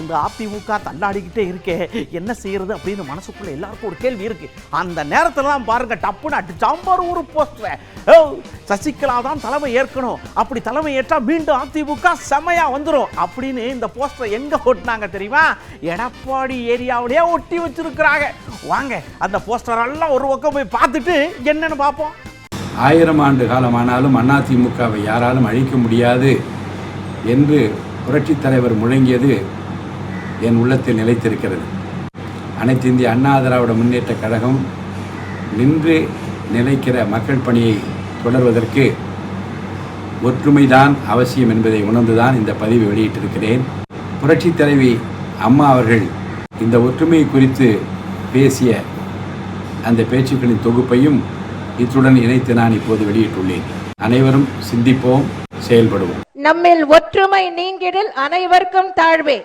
இந்த அதிமுக தள்ளாடிக்கிட்டே இருக்கே, என்ன செய்யறது அப்படின்னு மனசுக்குள்ள எல்லாருக்கும் ஒரு கேள்வி இருக்கு. அந்த நேரத்துல தான் பாருங்க டப்புன்னு அடிச்சாம்பார் ஒரு போஸ்டர். சசிகலா தான் தலைமை ஏற்கணும், அப்படி தலைமை ஏற்றா மீண்டும் அதிமுக செமையா வந்துடும் அப்படின்னு இந்த போஸ்டர் எங்க ஒட்டினாங்க தெரியுமா? எடப்பாடி ஏரியாவிலேயே ஒட்டி வச்சிருக்கிறாங்க. வாங்க அந்த போஸ்டர் எல்லாம் ஒரு பக்கம் போய் பார்த்துட்டு என்னன்னு பார்ப்போம். 1000 ஆண்டு காலமானாலும் அதிமுகவை யாராலும் அழிக்க முடியாது என்று புரட்சித் தலைவர் முழங்கியது என் உள்ளத்தில் நிலைத்திருக்கிறது. அனைத்து இந்திய அண்ணா திராவிட முன்னேற்றக் கழகம் நின்று நிலைக்கிற மக்கள் பணியை தொடர்வதற்கு ஒற்றுமைதான் அவசியம் என்பதை உணர்ந்துதான் இந்த பதிவை வெளியிட்டிருக்கிறேன். புரட்சித் தலைவி அம்மா அவர்கள் இந்த ஒற்றுமை குறித்து பேசிய அந்த பேச்சுக்களின் தொகுப்பையும் இத்துடன் இணைத்து நான் இப்போது வெளியிட்டுள்ளேன். அனைவரும் சிந்திப்போம், செயல்படுவோம். நம்மில் ஒற்றுமை நீங்கிடில் அனைவருக்கும் தாழ்வே.